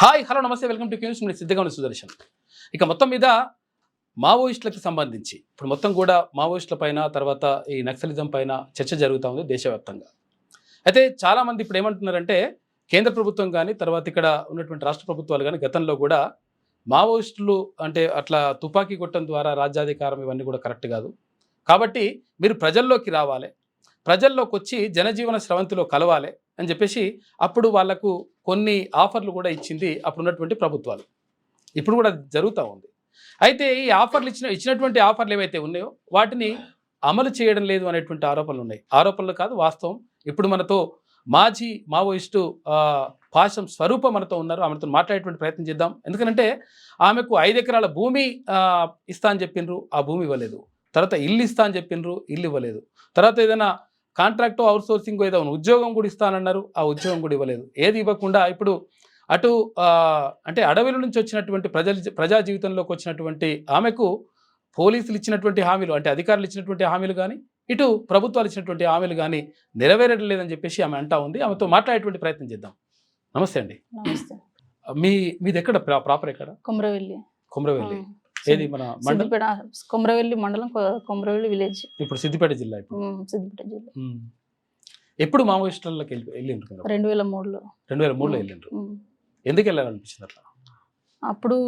Hi hello నమస్తే welcome to cues నేను సిద్ధంగా ఉన్న సుదర్శన్. ఇక మొత్తం మీద మావోయిస్టులకు సంబంధించి ఇప్పుడు మొత్తం కూడా మావోయిస్టుల పైన తర్వాత ఈ నక్సలిజం పైన చర్చ జరుగుతూ ఉంది దేశవ్యాప్తంగా. అయితే చాలామంది ఇప్పుడు ఏమంటున్నారంటే కేంద్ర ప్రభుత్వం కానీ తర్వాత ఇక్కడ ఉన్నటువంటి రాష్ట్ర ప్రభుత్వాలు కానీ గతంలో కూడా మావోయిస్టులు అంటే అట్లా తుపాకీ కొట్టడం ద్వారా రాజ్యాధికారం ఇవన్నీ కూడా కరెక్ట్ కాదు, కాబట్టి మీరు ప్రజల్లోకి రావాలి, ప్రజల్లోకి వచ్చి జనజీవన స్రవంతిలో కలవాలి అని చెప్పేసి అప్పుడు వాళ్లకు కొన్ని ఆఫర్లు కూడా ఇచ్చింది అప్పుడున్నటువంటి ప్రభుత్వాలు. ఇప్పుడు కూడా జరుగుతూ ఉంది. అయితే ఈ ఆఫర్లు ఇచ్చినటువంటి ఆఫర్లు ఏవైతే ఉన్నాయో వాటిని అమలు చేయడం లేదు అనేటువంటి ఆరోపణలు ఉన్నాయి. ఆరోపణలు కాదు, వాస్తవం. ఇప్పుడు మనతో మాజీ మావోయిస్టు పాశం స్వరూప మనతో ఉన్నారు. ఆమెతో మాట్లాడేటువంటి ప్రయత్నం చేద్దాం. ఎందుకంటే ఆమెకు 5 ఎకరాల భూమి ఇస్తా అని చెప్పిండ్రు, ఆ భూమి ఇవ్వలేదు. తర్వాత ఇల్లు ఇస్తా అని చెప్పిండ్రు, ఇల్లు ఇవ్వలేదు. తర్వాత ఏదైనా కాంట్రాక్టు అవుట్సోర్సింగ్ ఏదో ఉద్యోగం కూడా ఇస్తానన్నారు, ఆ ఉద్యోగం కూడా ఇవ్వలేదు. ఏది ఇవ్వకుండా ఇప్పుడు అటు అంటే అడవుల నుంచి వచ్చినటువంటి ప్రజా జీవితంలోకి వచ్చినటువంటి ఆమెకు పోలీసులు ఇచ్చినటువంటి హామీలు అంటే అధికారులు ఇచ్చినటువంటి హామీలు కానీ ఇటు ప్రభుత్వాలు ఇచ్చినటువంటి హామీలు కానీ నెరవేరడం లేదని చెప్పేసి ఆమె అంటా ఉంది. ఆమెతో మాట్లాడేటువంటి ప్రయత్నం చేద్దాం. నమస్తే అండి. నమస్తే. మీది ఎక్కడ ప్రాపర్ ఎక్కడ? కొమరవెల్లి. ఏది మన సిద్దిపేట కొమరవెల్లి మండలం, కొమరవెల్లి విలేజ్. ఇప్పుడు సిద్దిపేట జిల్లా. ఇప్పుడు సిద్దిపేట జిల్లా. ఎప్పుడు మావోయిస్టులకి వెళ్ళిండ్రు? 2003లో. 2003లో వెళ్ళిండ్రు. ఎందుకు వెళ్ళాలనిపించింది అట్లా? అప్పుడు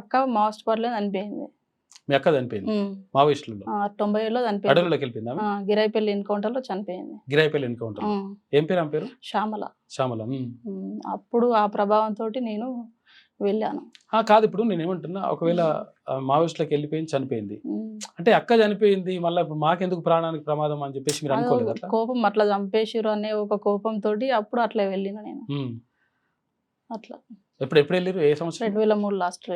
అక్క మావోయిస్ట్ పార్టీలో చనిపోయింది. మీ అక్క చనిపోయింది మావోయిస్టులలో? 90లో చనిపోయింది. అడవుల్లోకి వెళ్ళిపోయిందా? గిరాయిపల్లి ఎన్కౌంటర్ లో చనిపోయింది. గిరాయిపల్లి ఎన్కౌంటర్. ఏం పేరు? ఆమె పేరు శ్యామల. అప్పుడు ఆ ప్రభావంతో నేను వెళ్ళాను. కాదు, ఇప్పుడు నేను ఏమంటున్నా, ఒకవేళ మావోయిస్టులకు వెళ్ళిపోయింది, చనిపోయింది అంటే అక్క చనిపోయింది, మళ్ళీ ఇప్పుడు మాకెందుకు ప్రాణానికి ప్రమాదం అని చెప్పేసి మీరు అనుకోలేదు? కోపం అట్లా చంపేసిరు అనే ఒక కోపంతో అప్పుడు అట్లా వెళ్ళిన నేను. అట్లా ఎప్పుడు వెళ్ళారు? ఏ సంవత్సరం? 2003 లాస్ట్.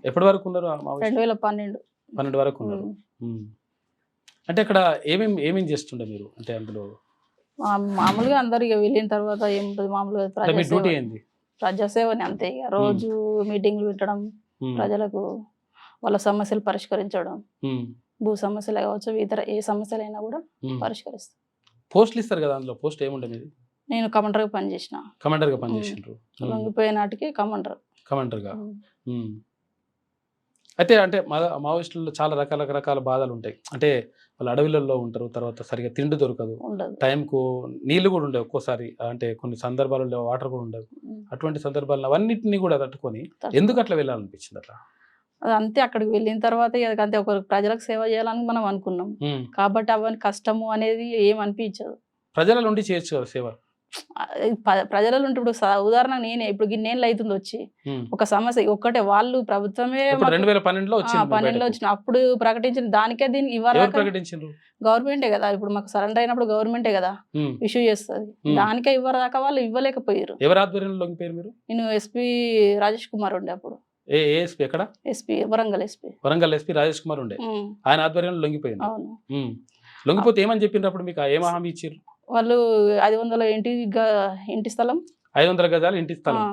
ఎప్పటి వరకు ఉన్నారు? 2012 వరకు ఉన్నారు. అంటే అక్కడ ఏమేమి చేస్తుండే మీరు? అంటే అందులో మామూలుగా అందరు ఇక వెళ్ళిన తర్వాత ఏముంటది, మామూలుగా డ్యూటీ ఏంది? ప్రజాసేవని అంతే. ఇక రోజు మీటింగ్లు పెట్టడం, ప్రజలకు వాళ్ళ సమస్యలు పరిష్కరించడం, భూ సమస్యలు కావచ్చు, ఇతర ఏ సమస్యలైనా కూడా పరిష్కరిస్తాం. పోస్టులు ఇస్తారు కదా, అందులో పోస్ట్ ఏముండే మీది? నేను కమాండర్గా పనిచేసిన. కమాండర్గా పనిచేసిండ్రు? లొంగిపోయే నాటికి కమాండర్గా. అయితే అంటే మావోయిస్టుల్లో చాలా రకాల బాధలు ఉంటాయి. అంటే వాళ్ళు అడవులలో ఉంటారు, తర్వాత సరిగా తిండి దొరకదు, టైంకు నీళ్లు కూడా ఉండవు, ఒక్కోసారి అంటే కొన్ని సందర్భాలలో వాటర్ కూడా ఉండవు. అటువంటి సందర్భాలను అవన్నిటిని కూడా తట్టుకొని ఎందుకు అట్లా వెళ్ళాలనిపించింది అట్లా? అంతే. అక్కడికి వెళ్ళిన తర్వాత అంతే, ఒక ప్రజలకు సేవ చేయాలని మనం అనుకున్నాం కాబట్టి అవన్నీ కష్టము అనేది ఏమనిపించదు. ప్రజల నుండి చేయొచ్చు కదా సేవ. ప్రజలలో ఉంటే ఇప్పుడు ఉదాహరణ నేనే ఇప్పుడు గిన్నేళ్ళు అవుతుంది వచ్చి ఒక సమస్య ఒక్కటే, వాళ్ళు ప్రభుత్వమే 2012లో వచ్చిన అప్పుడు ప్రకటించిన దానికే దీనికి ఇవ్వాలి. గవర్నమెంటే కదా, ఇప్పుడు మాకు సరెండర్ అయినప్పుడు గవర్నమెంటే కదా ఇష్యూ చేస్తుంది, దానికే ఇవ్వదాకా వాళ్ళు ఇవ్వలేకపోయారు. ఎవరి ఆధ్వర్యంలో లొంగిపోయారు మీరు? నేను ఎస్పీ రాజేష్ కుమార్ ఉండే అప్పుడు. ఎస్పీ ఎక్కడ? ఎస్పీ వరంగల్ ఎస్పీ రాజేష్ కుమార్ ఉండే, ఆయన ఆధ్వర్యంలో లొంగిపోయింది. అవును. లొంగిపోతే ఏమని చెప్పినప్పుడు మీకు ఏం హామీ ఇచ్చారు వాళ్ళు? 500 ఇంటి స్థలం, 500 గజాలు ఇంటి స్థలం,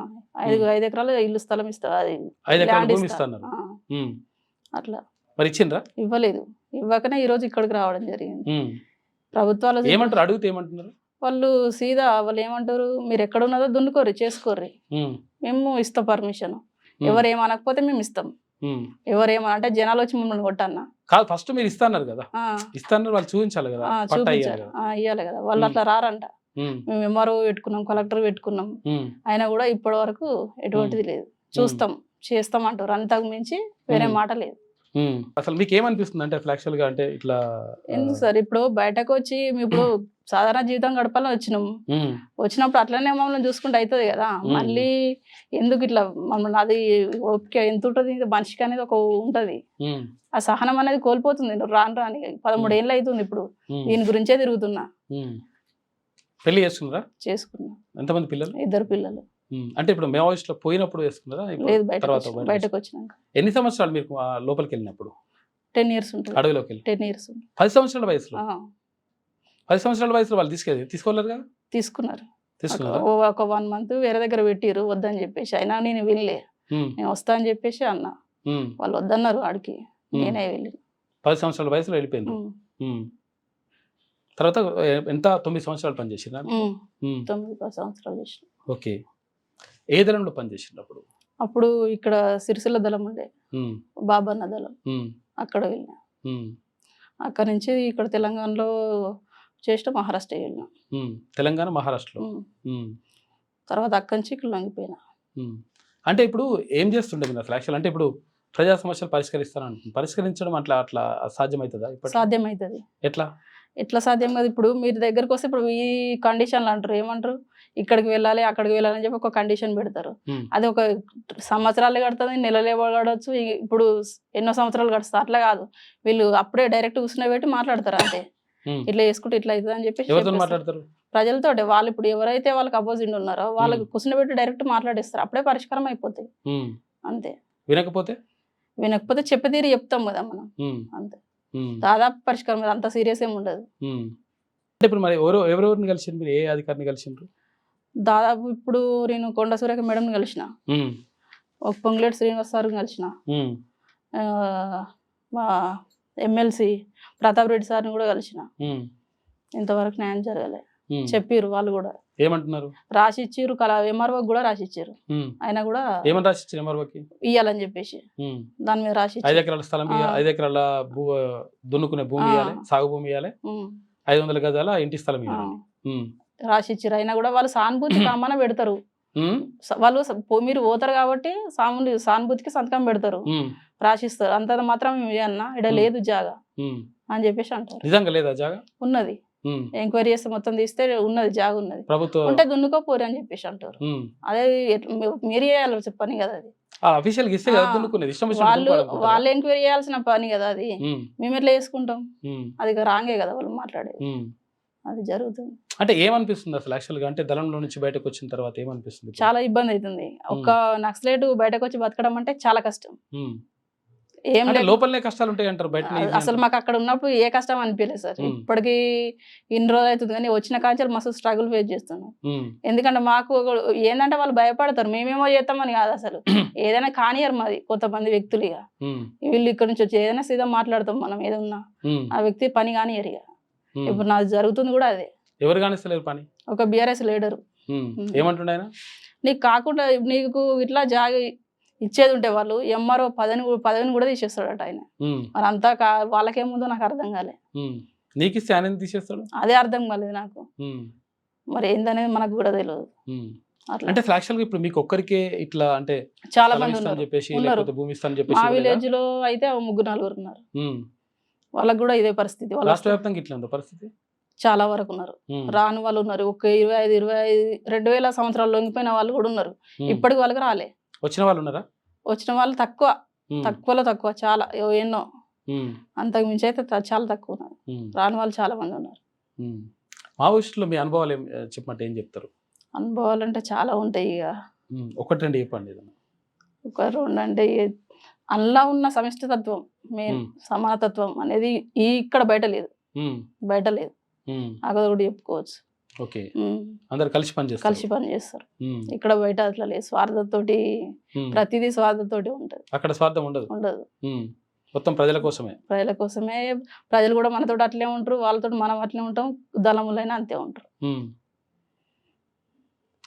5 ఎకరాలు ఇల్లు స్థలం ఇస్తారు, 5 ఎకరాల భూమి ఇస్తున్నారు. అట్లా మరి ఇచ్చిండ్రా? ఇవ్వలేదు. ఇవ్వకనే ఈ రోజు ఇక్కడికి రావడం జరిగింది. ప్రభుత్వాలు ఏమంటారు? అడిగితే ఏమంటున్నారు వాళ్ళు? సీదా వాళ్ళు ఏమంటారు, మీరు ఎక్కడ ఉన్నదో దున్నుకోర్రి, చేసుకోర్రి, మేము ఇస్తాం పర్మిషన్, ఎవరు ఏమనకపోతే మేము ఇస్తాం. ఎవరేమనంటే జనాలు వచ్చి మమ్మల్ని కొట్టన్నా కాదు, ఫస్ట్ మీరు ఇస్తున్నారు కదా, ఇస్తున్నారు వాళ్ళు చూపించాలి కదా, ఇవ్వాలి కదా. వాళ్ళు అట్లా రారంట. మేము ఎంఆర్ఓ పెట్టుకున్నాం, కలెక్టర్ పెట్టుకున్నాం, అయినా కూడా ఇప్పటి వరకు ఎటువంటిది లేదు. చూస్తాం, చేస్తాం అంటారు, అంతకు మించి వేరే మాట లేదు. అసలు మీకు ఏమనిపిస్తుంది అంటే యాక్చువల్ గా అంటే ఇట్లా ఎందుకు సార్, ఇప్పుడు బయటకు వచ్చి ఇప్పుడు సాధారణ జీవితం గడపాలని వచ్చినప్పుడు అట్లనే మమ్మల్ని చూసుకుంటే అవుతుంది కదా, మళ్ళీ ఎందుకు ఇట్లా మమ్మల్ని? అది ఓపిక ఎంత ఉంటుంది మనిషికి అనేది ఒక ఉంటది, ఆ సహనం అనేది కోల్పోతుంది. రాని 13 ఏళ్ళు అవుతుంది ఇప్పుడు దీని గురించే తిరుగుతున్నా. పెళ్లి చేసుకున్నారా? చేసుకున్నా. ఎంతమంది పిల్లలు? 2 పిల్లలు. అంటే ఇప్పుడు మావోయిస్ట్ లో పోయినప్పుడు వేసుకున్నారా? లేదు, బయటకు వచ్చినాక. ఎన్ని సంవత్సరాలు మీరు లోపలికి వెళ్ళినప్పుడు? 10 years ఉంటుంది. అడవిలోకి వెళ్ళి 10 years. 10 సంవత్సరాల వయసులో? 10 సంవత్సరాల వయసులో వాళ్ళు తీసుకోలేరు కదా? తీసుకున్నారు. ఒక 1 month వేరే దగ్గర పెట్టిరు వద్దని చెప్పేసి, అయినా నేను వెళ్ళే, నేను వస్తా అని చెప్పేసి అన్నా, వాళ్ళు వద్దన్నారు. ఆడికి నేనే వెళ్ళి 10 సంవత్సరాల వయసులో వెళ్ళిపోయింది. తర్వాత ఎంత 9 సంవత్సరాలు పనిచేసిందా? 9-10 సంవత్సరాలు చేసిన. ఓకే. ఏ దళంలో పనిచేసినప్పుడు? అప్పుడు ఇక్కడ సిరిసిల్ల దళం ఉండే, ఉమ్, బాబన్న దళం, ఉమ్, అక్కడ వెళ్ళిన. ఉమ్, అక్కడ నుంచి ఇక్కడ తెలంగాణలో చేసిన మహారాష్ట్ర వెళ్ళిన. ఉమ్. తెలంగాణ మహారాష్ట్రలో. ఉమ్. ఉమ్, తర్వాత అక్కడి నుంచి ఇక్కడ లొంగిపోయినా. ఉమ్. అంటే ఇప్పుడు ఏం చేస్తుండే మీరు అసలు యాక్చువల్ అంటే ఇప్పుడు ప్రజా సమస్యలు పరిష్కరిస్తానంటుంది, పరిష్కరించడం అట్లా అట్లా సాధ్యమవుతుందా ఇప్పుడు? సాధ్యమవుతుంది. ఎట్లా? ఎట్లా సాధ్యం కాదు? ఇప్పుడు మీరు దగ్గరకు వస్తే ఇప్పుడు ఈ కండిషన్లు అంటారు, ఏమంటారు, ఇక్కడికి వెళ్ళాలి అక్కడికి వెళ్ళాలని చెప్పి ఒక కండిషన్ పెడతారు. ఉమ్, అది ఒక సంవత్సరాలు గడుతుంది, నెలలే గడవచ్చు, ఇప్పుడు ఎన్నో సంవత్సరాలు గడుస్తుంది. అట్లా కాదు, వీళ్ళు అప్పుడే డైరెక్ట్ కూర్చుని మాట్లాడతారు అంతే. ఉమ్. ఇట్లా చేసుకుంటే ఇట్లా అవుతుంది అని చెప్పి ఎవరితో చెప్పేస్తారు. మాట్లాడతారు? ప్రజలతో. వాళ్ళు ఇప్పుడు ఎవరైతే వాళ్ళకి అపోజిట్ ఉన్నారో వాళ్ళకి కూర్చుని డైరెక్ట్ మాట్లాడిస్తారు, అప్పుడే పరిష్కారం అయిపోతాయి ఉమ్. అంతే. వినకపోతే వినకపోతే చెప్పతీరి చెప్తాం కదా మనం, ఉమ్, అంతే. ఉమ్, దాదాపు పరిష్కారం మీద అంత సీరియస్ ఏమి ఉండదు. ఉమ్. అంటే ఇప్పుడు మరి ఎవరెవరిని కలిసిండ్రు మీరు? ఏ అధికారిని కలిసిండ్రు? దాదాపు ఇప్పుడు నేను కొండ సురేఖ మేడం కలిసిన, ఉమ్, ఒక పొంగులేటి శ్రీనివాస్ సార్ కలిసిన, ఉమ్, ఆ, మా ఎమ్మెల్సీ ప్రతాప్ రెడ్డి సార్ని కూడా కలిసిన. ఉమ్, ఇంతవరకు న్యాయం జరగలే. ఉమ్. చెప్పిర్రు వాళ్ళు కూడా, ఏమంటున్నారు? రాసి ఇచ్చిర్రు, ఎంఆర్ఓ కూడా రాసి ఇచ్చారు. ఉమ్. ఆయన కూడా ఏమని రాసిచ్చారు ఎంఆర్ఓకి? ఇయ్యాలని చెప్పేసి ఉమ్. దాని మీద రాసి 5 ఎకరాల స్థలం 5 ఎకరాల దున్నుకునే భూమి ఇవ్వాలి, సాగు భూమి ఇవ్వాలి, 500 గజాల ఇంటి స్థలం ఇవ్వాలి. ఉమ్. రాసి ఇచ్చారు. అయినా కూడా వాళ్ళు సానుభూతి కామన పెడతారు. ఉమ్, వాళ్ళు మీరు పోతారు కాబట్టి సానుభూతికి సంతకం పెడతారు, ఉమ్, రాసిస్తారు. అంత మాత్రం అన్నా ఇక్కడ లేదు జాగా ఉమ్. అని చెప్పేసి అంటారు. నిజంగా లేదా జాగా? ఉన్నది, ఉమ్. ఎంక్వైరీ చేస్తే మొత్తం తీస్తే ఉన్నది, జాగా ఉన్నది. ప్రభుత్వం ఉంటే దున్నుకోపోరు అని చెప్పేసి అంటారు. ఉమ్. అదే మీరు చేయాలి చెప్పని కదా అది. అఫీషియల్ ఇస్తే కదా దున్నుకునేది, ఇష్టం వచ్చినట్టు వాళ్ళు దున్నుకోవాలనుకుంటారా? వాళ్ళు ఎంక్వైరీ చేయాల్సిన పని కదా అది. ఉమ్, మేము ఎట్లా చేసుకుంటాం? ఉమ్, అది రాంగే కదా వాళ్ళు మాట్లాడేది. ఉమ్. అది జరుగుతుంది. అంటే ఏమనిపిస్తుంది అసలు యాక్చువల్గా? అంటే దళంలో నుంచి బయటకు వచ్చిన తర్వాత ఏమనిపిస్తుంది? చాలా ఇబ్బంది అవుతుంది. ఒక నక్సలైట్ బయటకు వచ్చి బతకడం అంటే చాలా కష్టం. ఉమ్. ఏం అంటే లేదు, లోపలనే కష్టాలు ఉంటాయి అంటారు, బయట అసలు మాకు అక్కడ ఉన్నప్పుడు ఏ కష్టం అనిపించలేదు సార్. ఇప్పటికి ఇన్ని రోజులు అవుతుంది కానీ వచ్చిన కాంచెలు మస్తు స్ట్రగుల్ ఫేస్ చేస్తున్నాం. ఎందుకంటే మాకు ఏంటంటే వాళ్ళు భయపడతారు, మేమేమో చేస్తామని కాదు, అసలు ఏదైనా కానియరు మాది కొంతమంది వ్యక్తులు. ఇక వీళ్ళు ఇక్కడ నుంచి వచ్చి ఏదైనా సీదా మాట్లాడతాం మనం ఏదన్నా, ఆ వ్యక్తి పని కానియరు. ఇక ఇప్పుడు నాది జరుగుతుంది కూడా అదే. ఎవరు కానిస్తలేరు పని? ఒక బీఆర్ఎస్ లీడరు ఏమంటుండే ఆయన, నీకు కాకుండా నీకు ఇట్లా జాగి ఇచ్చేది ఉంటే వాళ్ళు ఎంఆర్ఓ పదవిని కూడా తీసేస్తాడట ఆయన. మరి అంతా వాళ్ళకేముందో నాకు అర్థం కాలే. నీకు ఇస్తే ఆయన తీసేస్తాడు, అదే అర్థం కాలేదు నాకు. మరి ఏందనేది మనకు కూడా తెలియదు. అంటే ఫ్లాక్షల్ ఇప్పుడు మీకు ఒక్కరికే ఇట్లా అంటే చాలా మంది ఉన్నారు, చెప్పేసి లేకపోతే భూమి ఇస్తానని చెప్పేసి మా విలేజ్ లో అయితే 3-4 ఉన్నారు. వాళ్ళకి కూడా ఇదే పరిస్థితి. రాష్ట్ర వ్యాప్తంగా ఇట్లా ఉందా పరిస్థితి? చాలా వరకు ఉన్నారు. రాని వాళ్ళు ఉన్నారు, ఒక 2000 సంవత్సరాలు లొంగిపోయిన వాళ్ళు కూడా ఉన్నారు. ఇప్పటికి వాళ్ళకి రాలే. వచ్చిన వాళ్ళు ఉన్నారా? వచ్చిన వాళ్ళు తక్కువలో తక్కువ, చాలా ఎన్నో, అంతకు మించి అయితే చాలా తక్కువ ఉన్నారు. రాని వాళ్ళు చాలా మంది ఉన్నారు. మావోయిస్టులో మీ అనుభవాలు చెప్పమంటే ఏం చెప్తారు? అనుభవాలు అంటే చాలా ఉంటాయి. ఇక 1-2 చెప్పండి. ఒక 2 అంటే అందులో ఉన్న సమిష్టి తత్వం, మెయిన్ సమానతత్వం అనేది ఇక్కడ బయట లేదు. అదొకటి చెప్పుకోవచ్చు. ఓకే, అందరు కలిసి పని చేస్తారు. ఇక్కడ బయట అట్లా లేదు, స్వార్థతోటి, ప్రతిదీ స్వార్థతోటి ఉంటది. అక్కడ స్వార్థం ఉండదు. మొత్తం ప్రజల కోసమే. ప్రజలు కూడా మనతో అట్లే ఉంటారు, వాళ్ళతో మనం అట్లే ఉంటాం, దళములైనా అంతే ఉంటారు.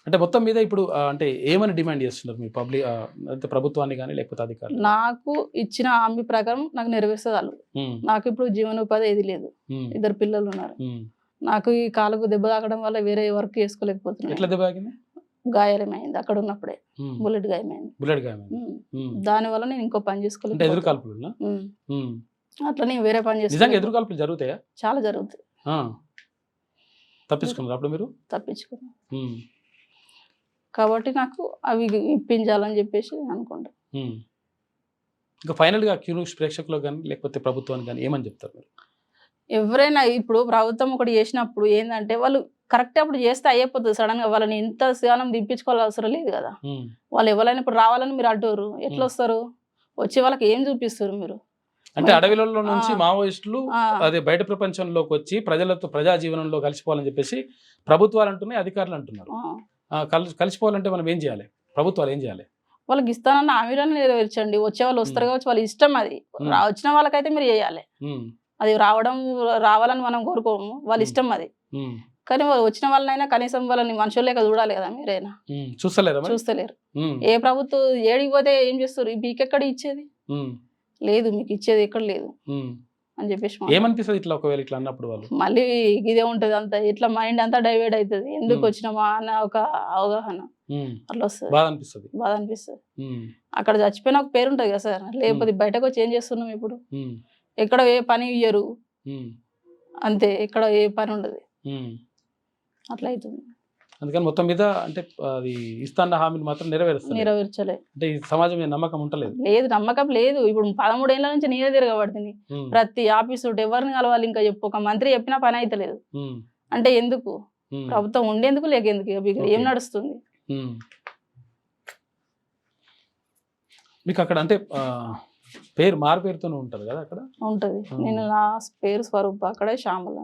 అంటే మొత్తం మీద ఇప్పుడు అంటే ఏమని డిమాండ్ చేస్తున్నారు మీ పబ్లిక్, అంటే ప్రభుత్వాన్ని కానీ లేకపోతే అధికారులు? నాకు ఇచ్చిన హామీ ప్రకారం నాకు నెరవేర్చేది వాళ్ళు. నాకు ఇప్పుడు జీవనోపాధి ఏది లేదు, 2 పిల్లలు ఉన్నారు. నాకు ఈ కాలుకు దెబ్బ తాకడం వల్ల వేరే వర్క్ చేసుకోలేకపోతున్నాను. ఎట్లా దెబ్బ తాకింది? గాయాలమైంది అక్కడ ఉన్నప్పుడే, బుల్లెట్ గాయమైంది. దాని వల్ల నేను ఇంకో పని చేసుకోలేదు. ఎదురు కాల్పులు అట్లా నేను వేరే పని చేసుకున్నాను. ఎదురు కాల్పులు జరుగుతాయా? చాలా జరుగుతాయి. తప్పించుకున్నారు అప్పుడు మీరు? తప్పించుకున్నాను కాబట్టి నాకు అవి ఇప్పించాలని చెప్పేసి అనుకుంటా. ఇంకా ఫైనల్గా క్యూన్యూస్ ప్రేక్షకులకు కానీ లేకపోతే ప్రభుత్వానికి కానీ ఏమని చెప్తారు మీరు? ఎవరైనా ఇప్పుడు ప్రభుత్వం ఒకటి చేసినప్పుడు ఏంటంటే వాళ్ళు కరెక్ట్ అప్పుడు చేస్తే అయిపోతుంది. సడన్ గా వాళ్ళని ఇంత కాలం దింపించుకోవాల్సిన అవసరం లేదు కదా. వాళ్ళు ఎవరైనా ఇప్పుడు రావాలని మీరు అంటారు, ఎట్లా వస్తారు? వచ్చి వాళ్ళకి ఏం చూపిస్తారు మీరు? అంటే అడవిలలో నుంచి మావోయిస్టులు అదే బయట ప్రపంచంలోకి వచ్చి ప్రజా జీవనంలో కలిసిపోవాలని చెప్పేసి ప్రభుత్వాలు అంటున్నాయి, అధికారులు అంటున్నారు. కలిసిపోవాలంటే మనం ఏం చేయాలి? ప్రభుత్వాలు ఏం చేయాలి? వాళ్ళకి ఇస్తానన్న హామీలను నెరవేర్చండి. వచ్చే వాళ్ళు వస్తారు కావచ్చు, వాళ్ళ ఇష్టం అది. వచ్చిన వాళ్ళకైతే మీరు చేయాలి. అది రావాలని మనం కోరుకోము, వాళ్ళ ఇష్టం అది. కానీ వాళ్ళు వచ్చిన వాళ్ళనైనా కనీసం వాళ్ళని మనుషులేక చూడాలి కదా మీరైనా. చూస్తలేరా మరి? చూస్తలేరు. ఏ ప్రభుత్వం ఏడికి పోతే ఏం చేస్తారు, మీకెక్కడ ఇచ్చేది లేదు, మీకు ఇచ్చేది ఎక్కడ లేదు అని చెప్పేసి ఏమనిపిస్తుంది ఇట్లా ఒకవేళ ఇట్లా అన్నప్పుడు వాళ్ళు? మళ్ళీ ఇదే ఉంటది, అంతా ఇట్లా మైండ్ అంతా డైవర్ట్ అవుతుంది, ఎందుకు వచ్చినామా అన్న ఒక అవగాహన అట్లా వస్తుంది, బాధ అనిపిస్తుంది. బాధ అనిపిస్తుంది. అక్కడ చచ్చిపోయిన ఒక పేరు ఉంటది కదా సార్, లేకపోతే బయటకు వచ్చి ఏం చేస్తున్నాం ఇప్పుడు? ఎక్కడ ఏ పని ఇయ్యరు, అంతే, ఎక్కడ ఏ పని ఉండదు, అట్లా అవుతుంది. అందుకని మొత్తం మీద అంటే అది ఇస్తాన్న హామీని మాత్రం నెరవేర్చలే. అంటే ఈ సమాజం మీద నమ్మకం ఉంటలేదు. లేదు, నమ్మకం లేదు. ఇప్పుడు 13 ఏళ్ల నుంచి నేనే తిరగబడుతుంది, ప్రతి ఆఫీసు ఎవరిని కలవాలి ఇంకా చెప్పు, ఒక మంత్రి చెప్పినా పని అయితే లేదు. అంటే ఎందుకు ప్రభుత్వం ఉండేందుకు లేకెందుకు, ఏం నడుస్తుంది మీకు అక్కడ? అంటే పేరు మారు పేరుతోనే ఉంటారు కదా అక్కడ? ఉంటది. నేను నా పేరు స్వరూప, అక్కడే శ్యామల.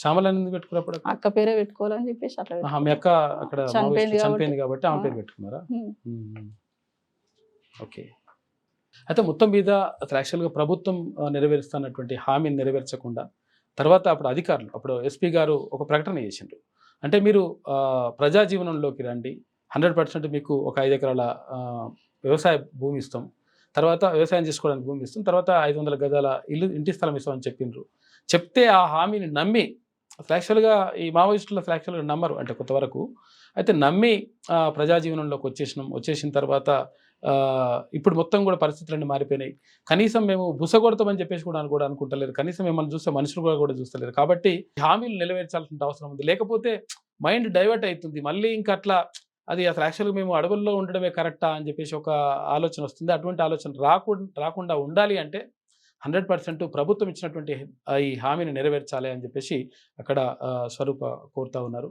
శ్యామల ఎందుకు పెట్టుకున్నప్పుడు? అక్క పేరే పెట్టుకోవాలని చెప్పేసి అట్లా. మీ అక్క అక్కడ చనిపోయింది కాబట్టి ఆమె పేరు పెట్టుకున్నారా? ఓకే. అయితే మొత్తం మీద అసలు యాక్చువల్గా ప్రభుత్వం నెరవేరుస్తున్నటువంటి హామీని నెరవేర్చకుండా తర్వాత అప్పుడు అధికారులు, అప్పుడు ఎస్పీ గారు ఒక ప్రకటన చేసిండ్రు. అంటే మీరు ప్రజా జీవనంలోకి రండి, 100% మీకు ఒక 5 ఎకరాల వ్యవసాయ భూమి ఇస్తాం, తర్వాత వ్యవసాయం చేసుకోవడానికి భూమి ఇస్తాం, తర్వాత 500 గజాల ఇంటి స్థలం ఇస్తామని చెప్పిండ్రు. చెప్తే ఆ హామీని నమ్మి యాక్చువల్గా ఈ మావోయిస్టులు యాక్చువల్గా నమ్మరు అంటే కొంతవరకు. అయితే నమ్మి ప్రజాజీవనంలోకి వచ్చేసిన తర్వాత ఇప్పుడు మొత్తం కూడా పరిస్థితులన్నీ మారిపోయినాయి. కనీసం మేము బుసగొడతామని చెప్పేసి కూడా అనుకుంటలేరు, కనీసం మిమ్మల్ని చూస్తే మనుషులు కూడా చూస్తలేరు. కాబట్టి హామీలు నెరవేర్చాల్సిన అవసరం ఉంది, లేకపోతే మైండ్ డైవర్ట్ అవుతుంది. మళ్ళీ ఇంకా అట్లా అది అసలు యాక్చువల్గా మేము అడవుల్లో ఉండడమే కరెక్టా అని చెప్పేసి ఒక ఆలోచన వస్తుంది. అటువంటి ఆలోచన రాకుండా ఉండాలి అంటే 100% ప్రభుత్వం ఇచ్చినటువంటి ఈ హామీని నెరవేర్చాలి అని చెప్పేసి అక్కడ స్వరూప కోరుతా ఉన్నారు.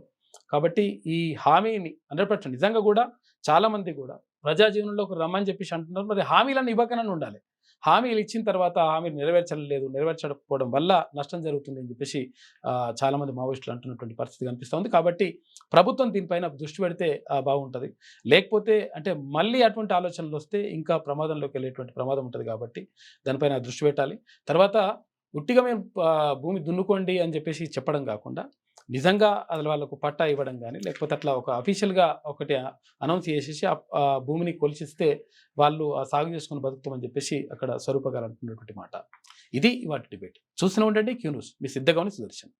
కాబట్టి ఈ హామీని 100% నిజంగా కూడా చాలామంది కూడా ప్రజా జీవనంలోకి రమ్మని చెప్పేసి అంటున్నారు. మరి హామీలను ఇవ్వకనని ఉండాలి, హామీలు ఇచ్చిన తర్వాత హామీలు నెరవేర్చకపోవడం వల్ల నష్టం జరుగుతుంది అని చెప్పేసి చాలామంది మావోయిస్టులు అంటున్నటువంటి పరిస్థితి కనిపిస్తుంది. కాబట్టి ప్రభుత్వం దీనిపైన దృష్టి పెడితే బాగుంటుంది. లేకపోతే అంటే మళ్ళీ అటువంటి ఆలోచనలు వస్తే ఇంకా ప్రమాదంలోకి వెళ్ళేటువంటి ప్రమాదం ఉంటుంది. కాబట్టి దానిపైన దృష్టి పెట్టాలి. తర్వాత ఉట్టిగా మేము భూమి దున్నుకోండి అని చెప్పేసి చెప్పడం కాకుండా నిజంగా అసలు వాళ్ళకు పట్టా ఇవ్వడం కానీ, లేకపోతే అట్లా ఒక అఫీషియల్గా ఒకటి అనౌన్స్ చేసేసి ఆ భూమిని కొలిచిస్తే వాళ్ళు సాగు చేసుకుని బతుకుతామని చెప్పేసి అక్కడ స్వరూప గారు అంటున్నటువంటి మాట. ఇది వాటి డిబేట్. చూస్తూనే ఉండండి క్యూ న్యూస్. మీ సిద్ధంగా సుదర్శన్.